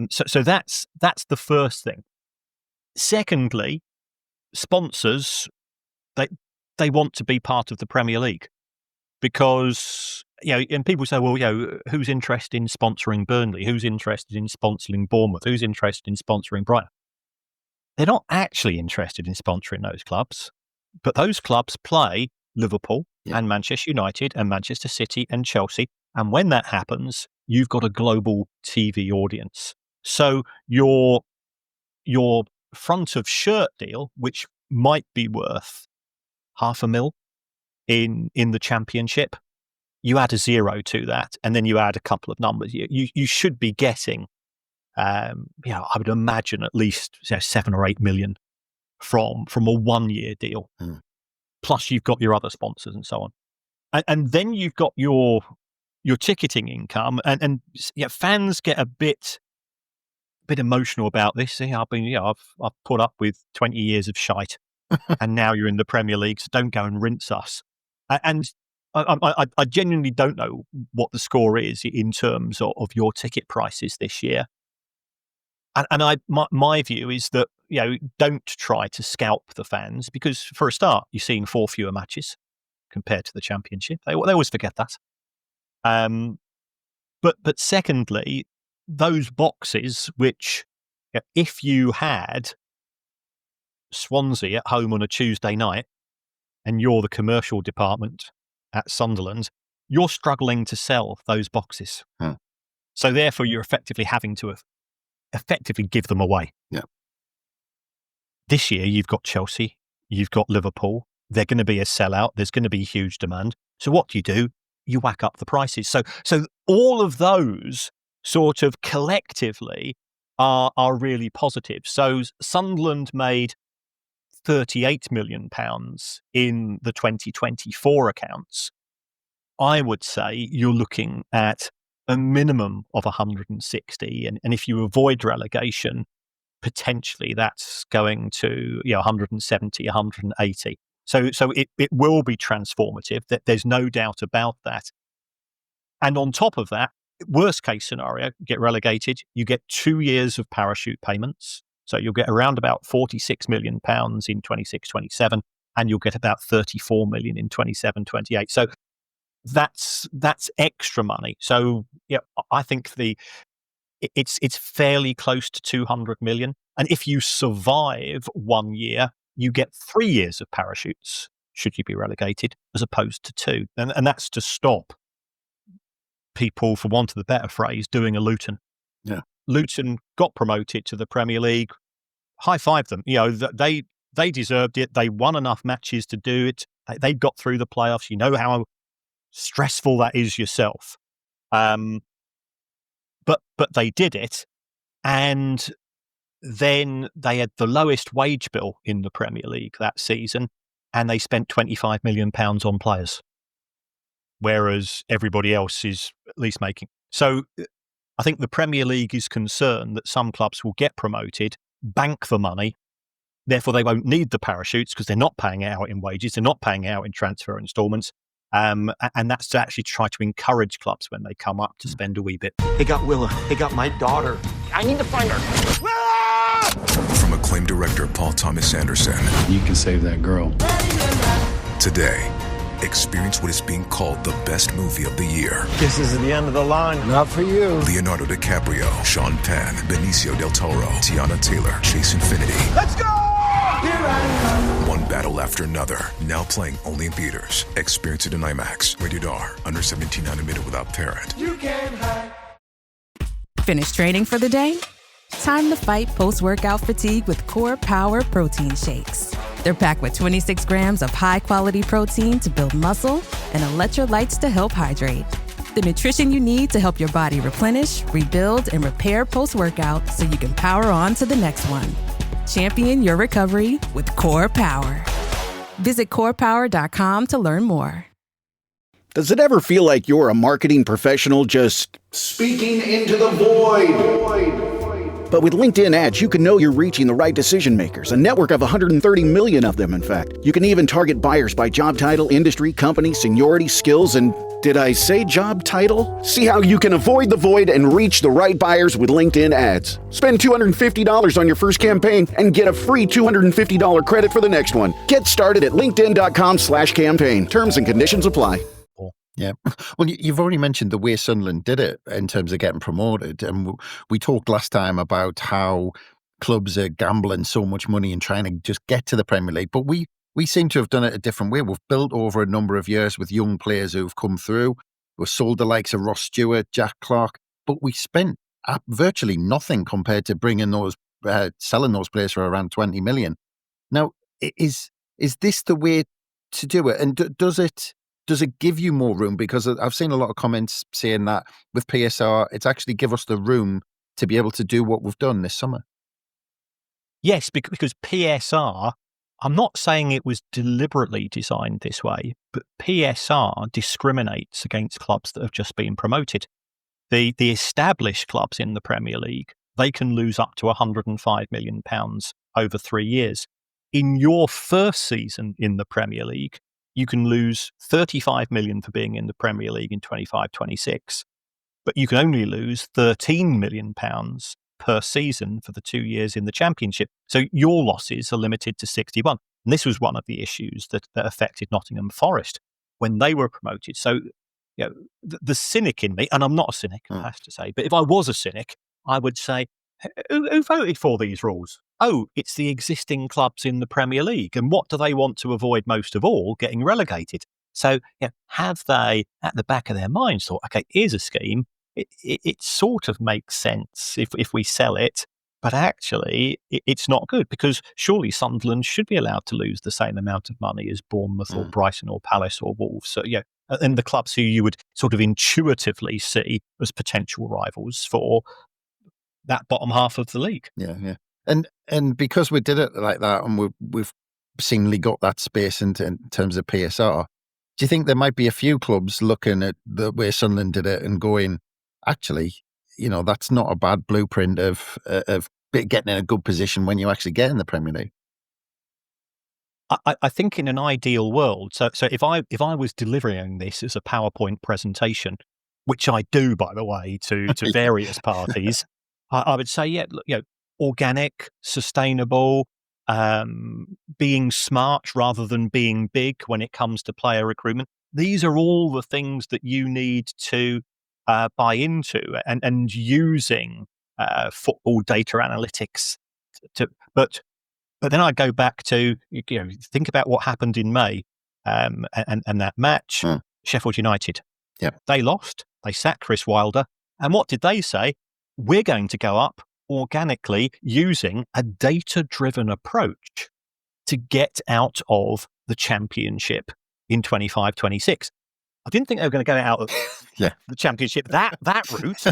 So that's the first thing. Secondly, sponsors, they want to be part of the Premier League. Because, and people say, well, who's interested in sponsoring Burnley? Who's interested in sponsoring Bournemouth? Who's interested in sponsoring Brighton? They're not actually interested in sponsoring those clubs, but those clubs play Liverpool and Manchester United and Manchester City and Chelsea. And when that happens, you've got a global TV audience. So your front of shirt deal, which might be worth $500,000 in the Championship, you add a 0 to that, and then you add a couple of numbers. You should be getting, I would imagine at least 7 or 8 million from a 1 year deal. Plus you've got your other sponsors and so on, and then you've got your ticketing income, and fans get a bit emotional about this. I've put up with 20 years of shite, and now you're in the Premier League, so don't go and rinse us. And I genuinely don't know what the score is in terms of your ticket prices this year. And my view is that, don't try to scalp the fans, because for a start, you're seeing 4 fewer matches compared to the Championship. They always forget that. But secondly, those boxes, which if you had Swansea at home on a Tuesday night, and you're the commercial department at Sunderland, you're struggling to sell those boxes. So therefore, you're effectively having to effectively give them away. Yeah. This year, you've got Chelsea, you've got Liverpool. They're going to be a sellout. There's going to be huge demand. So what do? You whack up the prices. So all of those sort of collectively are really positive. So Sunderland made £38 million in the 2024 accounts. I would say you're looking at a minimum of 160, and if you avoid relegation, potentially that's going to 170, 180. So it will be transformative. That there's no doubt about that. And on top of that, worst case scenario, get relegated, you get 2 years of parachute payments. So you'll get around about £46 million in 26-27, and you'll get about 34 million in 27-28. So that's extra money. So I think it's fairly close to 200 million. And if you survive 1 year, you get 3 years of parachutes should you be relegated, as opposed to 2. And that's to stop people, for want of a better phrase, doing a Luton. Yeah. Luton got promoted to the Premier League. High five them. They deserved it. They won enough matches to do it. They got through the playoffs. You know how stressful that is yourself. But they did it, and then they had the lowest wage bill in the Premier League that season, and they spent £25 million on players, whereas everybody else is at least making. So I think the Premier League is concerned that some clubs will get promoted, bank the money, therefore they won't need the parachutes because they're not paying it out in wages, they're not paying it out in transfer instalments. And that's to actually try to encourage clubs when they come up to spend a wee bit. They got Willa. They got my daughter. I need to find her. From acclaimed director Paul Thomas Anderson. You can save that girl. Today, experience what is being called the best movie of the year. This is the end of the line. Not for you. Leonardo DiCaprio, Sean Penn, Benicio del Toro, Tiana Taylor, Chase Infinity. Let's go! One battle after another. Now playing only in theaters. Experience it in IMAX. Rated R. Under 17 not admitted without parent. You can't hide. Finish training for the day? Time to fight post-workout fatigue with Core Power Protein Shakes. They're packed with 26 grams of high-quality protein to build muscle and electrolytes to help hydrate. The nutrition you need to help your body replenish, rebuild, and repair post-workout so you can power on to the next one. Champion your recovery with Core Power. Visit corepower.com to learn more. Does it ever feel like you're a marketing professional just speaking into the void? But with LinkedIn ads, you can know you're reaching the right decision makers, a network of 130 million of them, in fact. You can even target buyers by job title, industry, company, seniority, skills, and did I say job title? See how you can avoid the void and reach the right buyers with LinkedIn ads. Spend $250 on your first campaign and get a free $250 credit for the next one. Get started at linkedin.com/campaign. Terms and conditions apply. Yeah. Well, you've already mentioned the way Sunderland did it in terms of getting promoted. And we talked last time about how clubs are gambling so much money and trying to just get to the Premier League. But we seem to have done it a different way. We've built over a number of years with young players who've come through. We've sold the likes of Ross Stewart, Jack Clark, but we spent virtually nothing compared to bringing those, selling those players for around 20 million. Now, is this the way to do it? And does it give you more room? Because I've seen a lot of comments saying that with PSR, it's actually give us the room to be able to do what we've done this summer. Yes, because PSR, I'm not saying it was deliberately designed this way, but PSR discriminates against clubs that have just been promoted. The established clubs in the Premier League, they can lose up to £105 million over 3 years. In your first season in the Premier League, you can lose 35 million for being in the Premier League in 25-26, but you can only lose 13 million pounds per season for the 2 years in the Championship. So your losses are limited to 61. And this was one of the issues that affected Nottingham Forest when they were promoted. So, you know, the cynic in me, and I'm not a cynic, I have to say, but if I was a cynic, I would say, who voted for these rules? Oh, it's the existing clubs in the Premier League. And what do they want to avoid most of all? Getting relegated. So have they, at the back of their minds, thought, okay, here's a scheme. It sort of makes sense if we sell it, but actually it's not good because surely Sunderland should be allowed to lose the same amount of money as Bournemouth or Brighton or Palace or Wolves. So, and the clubs who you would sort of intuitively see as potential rivals for that bottom half of the league. Yeah. And because we did it like that and we've seemingly got that space in terms of PSR, do you think there might be a few clubs looking at the way Sunderland did it and going, actually, that's not a bad blueprint of getting in a good position when you actually get in the Premier League? I think in an ideal world, so if I was delivering this as a PowerPoint presentation, which I do, by the way, to various parties, I would say, organic, sustainable, being smart rather than being big when it comes to player recruitment. These are all the things that you need to buy into and using football data analytics but then I go back to, think about what happened in May and that match, Sheffield United. Yeah. They lost, they sacked Chris Wilder. And what did they say? We're going to go up organically using a data-driven approach to get out of the Championship in 25-26. I didn't think they were going to go out of the Championship that route,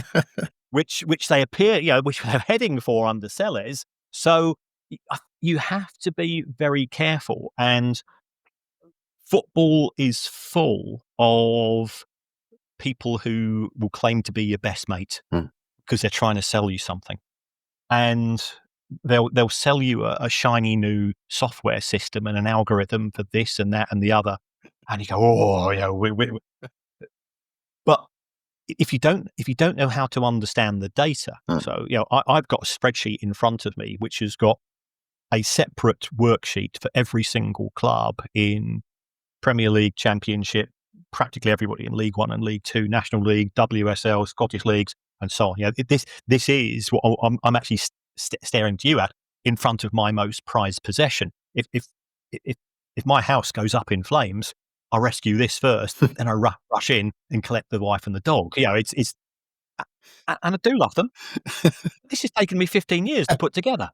which they appear, which they're heading for under Sellers. So you have to be very careful. And football is full of people who will claim to be your best mate. because they're trying to sell you something, and they'll sell you a shiny new software system and an algorithm for this and that and the other, and you go, oh, you know, but if you don't know how to understand the data, so you know, I've got a spreadsheet in front of me which has got a separate worksheet for every single club in Premier League, Championship, practically everybody in League One and League Two, National League, WSL, Scottish leagues, and so on. You know, this is what I'm actually staring to you at in front of my most prized possession. If my house goes up in flames, I rescue this first, then I rush in and collect the wife and the dog. You know, it's and I do love them. This has taken me 15 years to put together.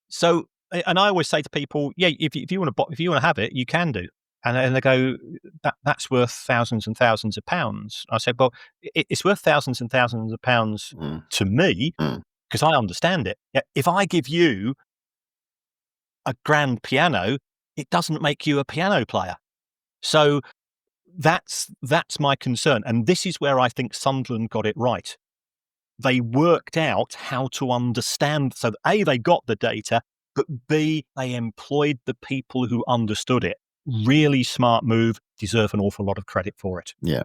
So, and I always say to people, yeah, if you want to have it, you can do. And they go, that's worth thousands and thousands of pounds. I said, well, it's worth thousands and thousands of pounds to me because I understand it. If I give you a grand piano, it doesn't make you a piano player. So that's my concern. And this is where I think Sunderland got it right. They worked out how to understand. So A, they got the data, but B, they employed the people who understood it. Really smart move, deserve an awful lot of credit for it. Yeah.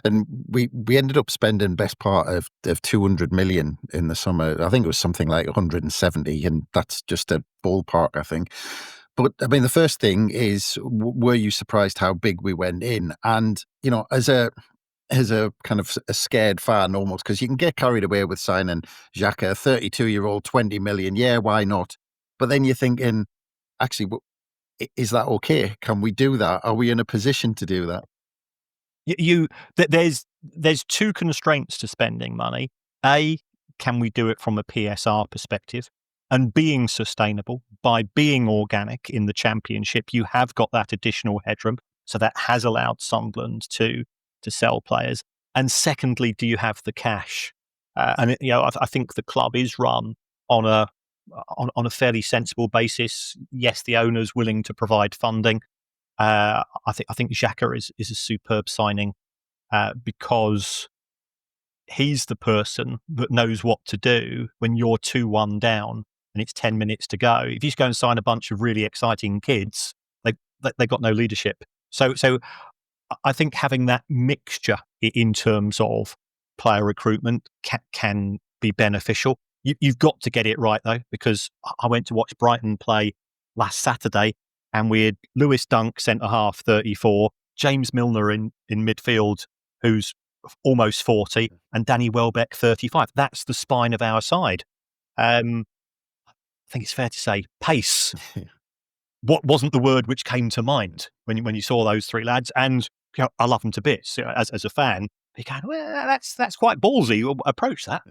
And we ended up spending best part of 200 million in the summer. I think it was something like 170, and that's just a ballpark, I think. But I mean, the first thing is, were you surprised how big we went in? And, you know, as a kind of a scared fan almost, because you can get carried away with signing Xhaka, a 32-year-old, 20 million. Yeah, why not? But then you're thinking, actually, is that okay? Can we do that? Are we in a position to do that? There's two constraints to spending money. A, can we do it from a PSR perspective? And being sustainable by being organic in the Championship, you have got that additional headroom. So that has allowed Sunderland to sell players. And secondly, do you have the cash? And you know, I think the club is run on a fairly sensible basis. Yes, the owner's willing to provide funding. I think Xhaka is a superb signing because he's the person that knows what to do when you're 2-1 down and it's 10 minutes to go. If you just go and sign a bunch of really exciting kids, they've got no leadership. So I think having that mixture in terms of player recruitment can be beneficial. You've got to get it right, though, because I went to watch Brighton play last Saturday, and we had Lewis Dunk, centre-half, 34, James Milner in midfield, who's almost 40, and Danny Welbeck, 35. That's the spine of our side. I think it's fair to say pace. What wasn't the word which came to mind when you saw those three lads? And you know, I love them to bits. You know, as a fan, you go, well, that's quite ballsy. You'll approach that.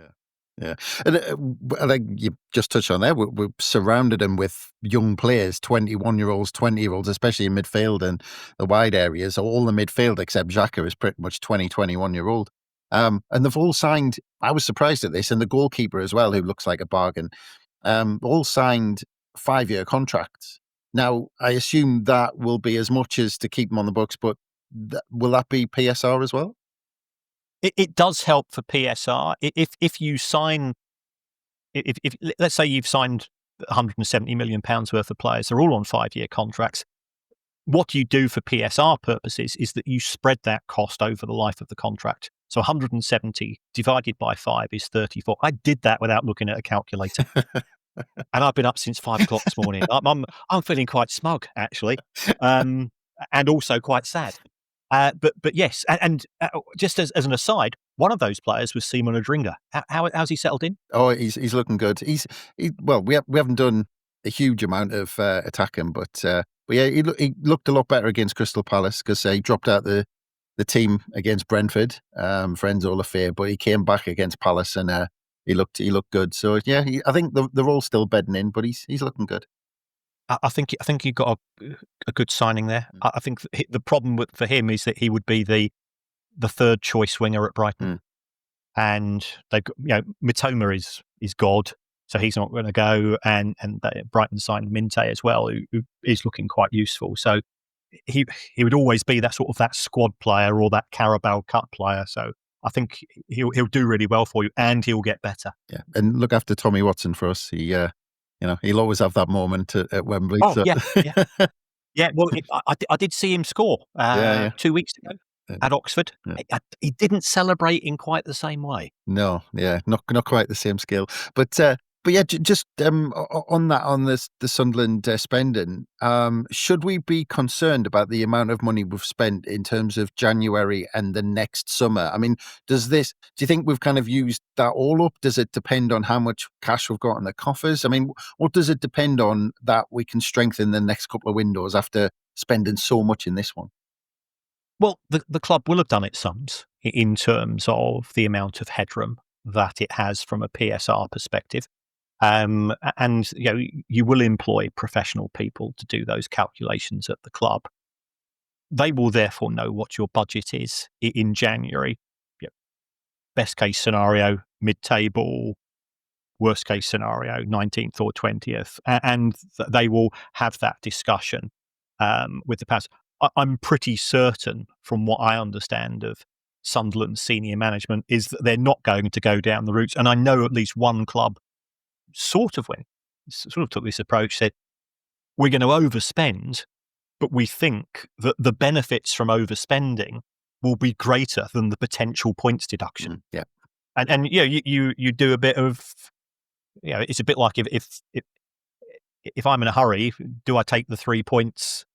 Yeah. And I think you just touched on there. We're surrounded them with young players, 21-year-olds, 20-year-olds, especially in midfield and the wide areas. All the midfield except Xhaka is pretty much 20, 21-year-old. And they've all signed, I was surprised at this, and the goalkeeper as well, who looks like a bargain, all signed 5-year contracts. Now, I assume that will be as much as to keep them on the books, but will that be PSR as well? It does help for PSR. If you sign, if let's say you've signed £170 million worth of players, they're all on 5-year contracts. What you do for PSR purposes is that you spread that cost over the life of the contract. So 170 divided by 5 is 34. I did that without looking at a calculator. And I've been up since 5 o'clock this morning. I'm feeling quite smug, actually, and also quite sad. But yes, and just as an aside, one of those players was Simon Odringa. How's he settled in? Oh, he's looking good. Well, we haven't done a huge amount of attacking, but yeah, he looked a lot better against Crystal Palace because he dropped out the team against Brentford for Enzo Lafayette, but he came back against Palace and he looked good. So yeah, I think they're all still bedding in, but he's looking good. I think you got a good signing there. I think the problem for him is that he would be the third choice winger at Brighton, and Mitoma is God, so he's not going to go. And Brighton signed Minte as well, who is looking quite useful. So he would always be that sort of that squad player or that Carabao Cup player. So I think he'll do really well for you, and he'll get better. Yeah, and look after Tommy Watson for us. He'll always have that moment at Wembley. Oh, so. yeah. Yeah, well, I did see him score 2 weeks ago at Oxford. Yeah. He didn't celebrate in quite the same way. No, yeah, not quite the same skill, but yeah, just on the Sunderland spending, should we be concerned about the amount of money we've spent in terms of January and the next summer? I mean, do you think we've kind of used that all up? Does it depend on how much cash we've got in the coffers? I mean, what does it depend on that we can strengthen the next couple of windows after spending so much in this one? Well, the club will have done its sums in terms of the amount of headroom that it has from a PSR perspective. And you will employ professional people to do those calculations at the club. They will therefore know what your budget is in January. Best case scenario, mid-table. Worst case scenario, 19th or 20th. And they will have that discussion with the past. I'm pretty certain, from what I understand of Sunderland's senior management, is that they're not going to go down the routes. And I know at least one club sort of took this approach, said, we're going to overspend, but we think that the benefits from overspending will be greater than the potential points deduction. Yeah. And you do a bit of, it's a bit like if I'm in a hurry, do I take the 3 points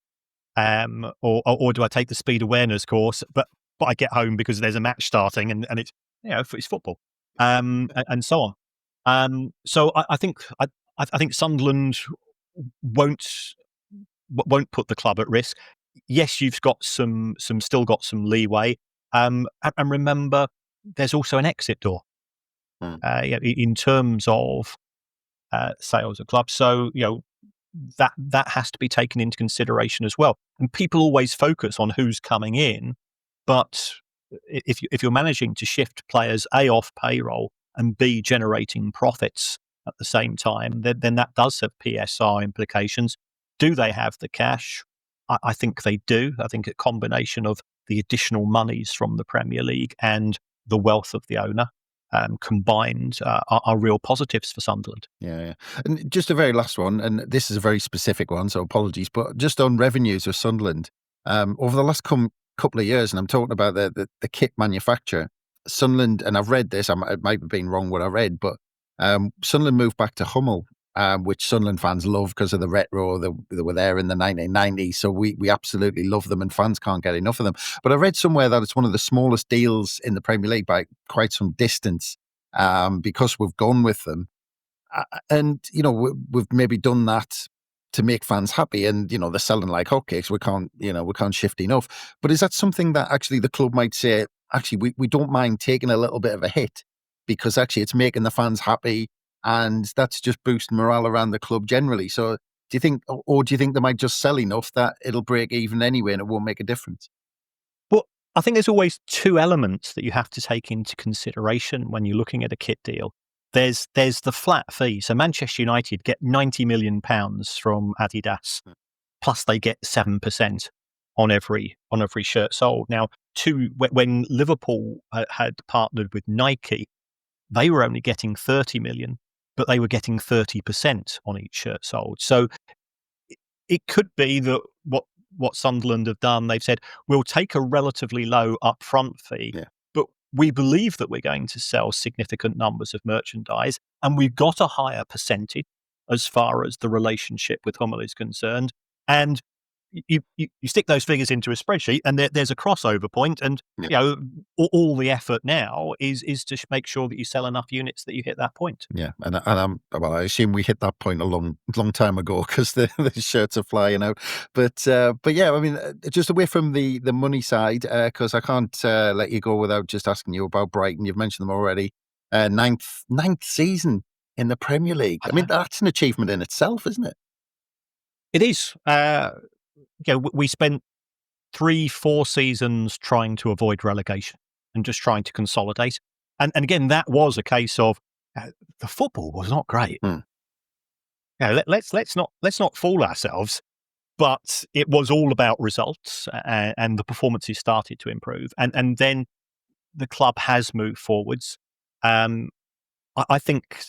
or do I take the speed awareness course, but I get home because there's a match starting and it's it's football and so on. So I think Sunderland won't put the club at risk. Yes, you've got still got some leeway. And remember, there's also an exit door in terms of sales of clubs. So that has to be taken into consideration as well. And people always focus on who's coming in, but if you're managing to shift players A off payroll and B generating profits at the same time, then that does have PSR implications. Do they have the cash? I think they do. I think a combination of the additional monies from the Premier League and the wealth of the owner combined are real positives for Sunderland. Yeah. And just a very last one, and this is a very specific one, so apologies, but just on revenues of Sunderland, over the last couple of years, and I'm talking about the kit manufacturer, Sunderland, and I've read this, it might have been wrong what I read, but Sunderland moved back to Hummel, which Sunderland fans love because of the retro. They were there in the 1990s, so we absolutely love them and fans can't get enough of them. But I read somewhere that it's one of the smallest deals in the Premier League by quite some distance because we've gone with them. And, we've maybe done that to make fans happy, and, they're selling like hotcakes. We can't shift enough. But is that something that actually the club might say, actually, we don't mind taking a little bit of a hit because actually it's making the fans happy and that's just boosting morale around the club generally? So do you think they might just sell enough that it'll break even anyway and it won't make a difference? Well, I think there's always two elements that you have to take into consideration when you're looking at a kit deal. There's the flat fee. So Manchester United get £90 million from Adidas, plus they get 7% on every shirt sold. Now, when Liverpool had partnered with Nike, they were only getting 30 million, but they were getting 30% on each shirt sold. So it could be that what Sunderland have done, they've said, we'll take a relatively low upfront fee, but we believe that we're going to sell significant numbers of merchandise, and we've got a higher percentage as far as the relationship with Hummel is concerned. And you stick those figures into a spreadsheet, and there's a crossover point, and all the effort now is to make sure that you sell enough units that you hit that point. Yeah, and I assume we hit that point a long time ago because the shirts are flying out. But yeah, I mean, just away from the money side, because I can't let you go without just asking you about Brighton. You've mentioned them already. Ninth season in the Premier League. I mean, that's an achievement in itself, isn't it? It is. We spent 3-4 seasons trying to avoid relegation and just trying to consolidate. And again, that was a case of the football was not great. Let's not fool ourselves. But it was all about results, and the performances started to improve. And then the club has moved forwards. I think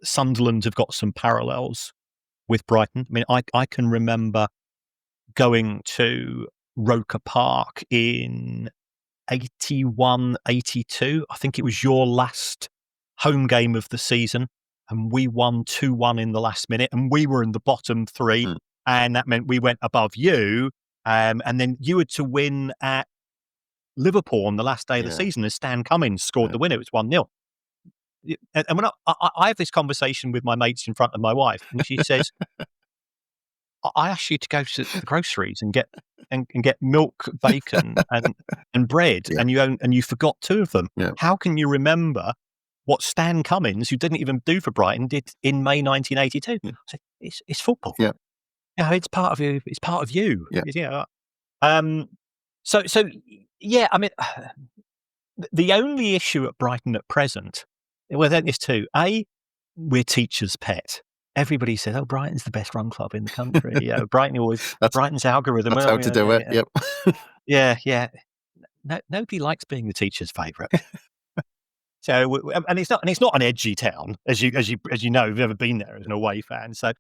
Sunderland have got some parallels with Brighton. I mean, I can remember going to Roker Park in 81, 82. I think it was your last home game of the season, and we won 2-1 in the last minute, and we were in the bottom three, and that meant we went above you, and then you had to win at Liverpool on the last day of the season as Stan Cummins scored the winner. It was 1-0. And when I have this conversation with my mates in front of my wife, and she says, I asked you to go to the groceries and get milk, bacon, and bread, and you forgot 2 of them. Yeah. How can you remember what Stan Cummins, who didn't even do for Brighton, did in May 1982? I said, it's football. Yeah. It's part of you. It's part of you. Yeah. So yeah. I mean, the only issue at Brighton at present, well, then is 2. A, we're teachers' pet. Everybody says, "Oh, Brighton's the best run club in the country." Brighton always Brighton's algorithm. That's how to do it. Yep. Yeah. Nobody likes being the teacher's favourite. So, and it's not an edgy town, as you know, you've ever been there as an away fan. So,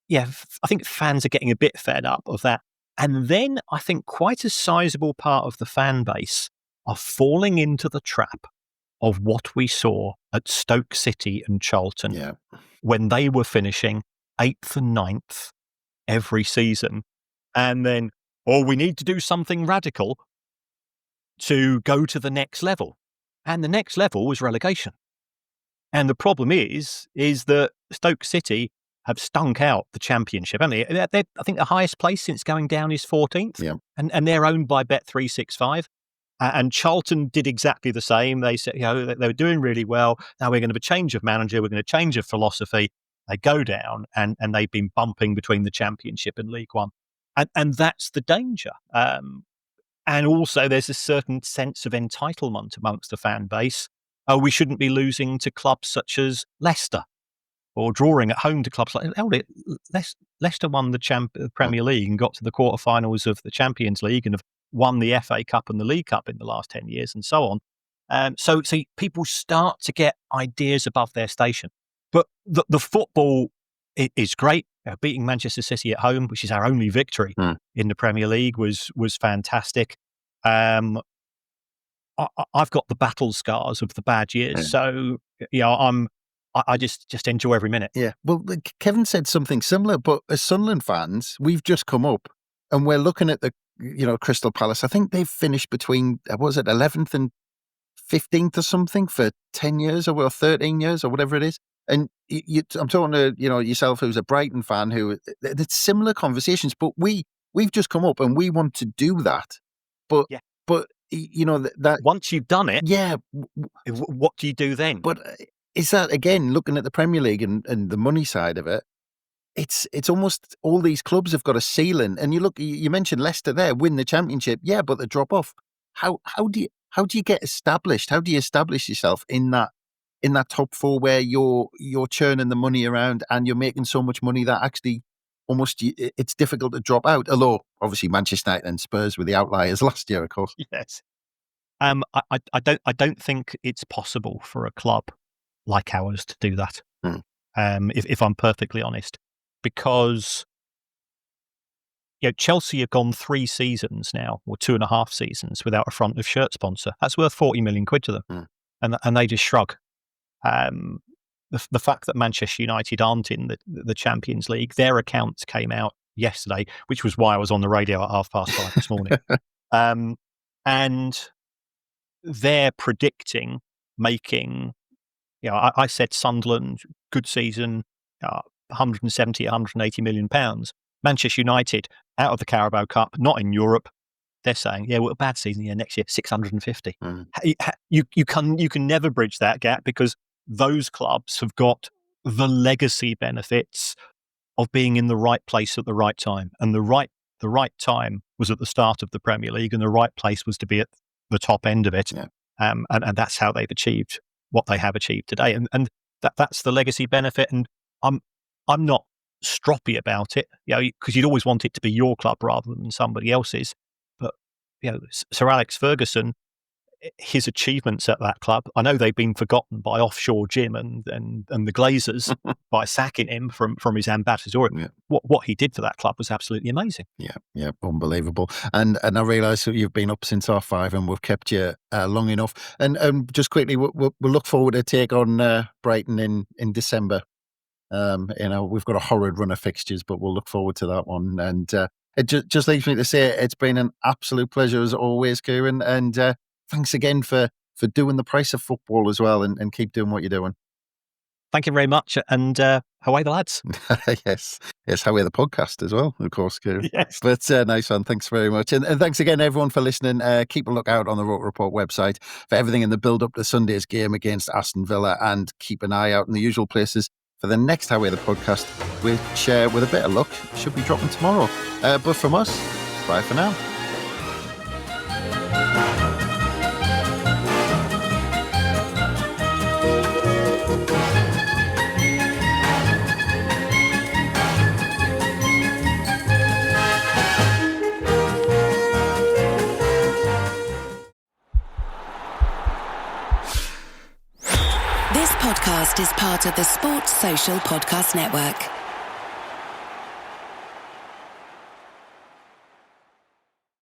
yeah, I think fans are getting a bit fed up of that. And then I think quite a sizable part of the fan base are falling into the trap of what we saw at Stoke City and Charlton when they were finishing 8th and 9th every season. And then, we need to do something radical to go to the next level. And the next level was relegation. And the problem is that Stoke City have stunk out the Championship, haven't they? I think the highest place since going down is 14th. Yeah. And they're owned by Bet365. And Charlton did exactly the same. They said, they were doing really well. Now we're going to have a change of manager. We're going to change of philosophy. They go down, and they've been bumping between the Championship and League One. And that's the danger. And also there's a certain sense of entitlement amongst the fan base. We shouldn't be losing to clubs such as Leicester, or drawing at home to clubs like Leicester won the Premier League and got to the quarterfinals of the Champions League and have won the FA Cup and the League Cup in the last 10 years and so on. So people start to get ideas above their station. But the football is great. Beating Manchester City at home, which is our only victory in the Premier League, was fantastic. I've got the battle scars of the bad years. So, I just enjoy every minute. Yeah. Well, Kevin said something similar, but as Sunderland fans, we've just come up and we're looking at the, Crystal Palace. I think they've finished between, 11th and 15th or something for 10 years or 13 years or whatever it is. And I'm talking to, yourself, who's a Brighton fan, who it's similar conversations, but we've just come up and we want to do that. But that once you've done it, what do you do then? But is that, again, looking at the Premier League and the money side of it, it's almost all these clubs have got a ceiling. And you mentioned Leicester there, win the Championship, but they drop off. How do you get established? How do you establish yourself in that top 4 where you're churning the money around and you're making so much money that actually almost it's difficult to drop out? Although obviously Manchester United and Spurs were the outliers last year, of course. Yes. I don't think it's possible for a club like ours to do that. If I'm perfectly honest, because Chelsea have gone 3 seasons now, or 2.5 seasons, without a front of shirt sponsor. That's worth 40 million quid to them, and they just shrug. The fact that Manchester United aren't in the Champions League, their accounts came out yesterday, which was why I was on the radio at 5:30 this morning, and they're predicting making. I said Sunderland, good season, 170, 180 million pounds. Manchester United out of the Carabao Cup, not in Europe. They're saying, a bad season next year, 650. You can never bridge that gap because those clubs have got the legacy benefits of being in the right place at the right time. And the right time was at the start of the Premier League, and the right place was to be at the top end of it. And that's how they've achieved what they have achieved today. And that's the legacy benefit. And I'm not stroppy about it, because you'd always want it to be your club rather than somebody else's. But Sir Alex Ferguson, his achievements at that club, I know they've been forgotten by offshore Jim and the Glazers by sacking him from his ambassador. Yeah. What he did for that club was absolutely amazing. Yeah, unbelievable. And I realise that you've been up since R5 and we've kept you long enough. And just quickly, we'll look forward to take on Brighton in December. We've got a horrid run of fixtures, but we'll look forward to that one. And it just leaves me to say it's been an absolute pleasure as always, Kieran. And thanks again for doing the price of football as well, and keep doing what you're doing. Thank you very much, and away the lads. Yes, away the podcast as well, of course, Kieran. Yes. But nice one, thanks very much. And thanks again, everyone, for listening. Keep a lookout on the Roker Report website for everything in the build-up to Sunday's game against Aston Villa, and keep an eye out in the usual places for the next Away the Podcast, which, with a bit of luck, should be dropping tomorrow. But from us, bye for now. This podcast is part of the Sports Social Podcast Network.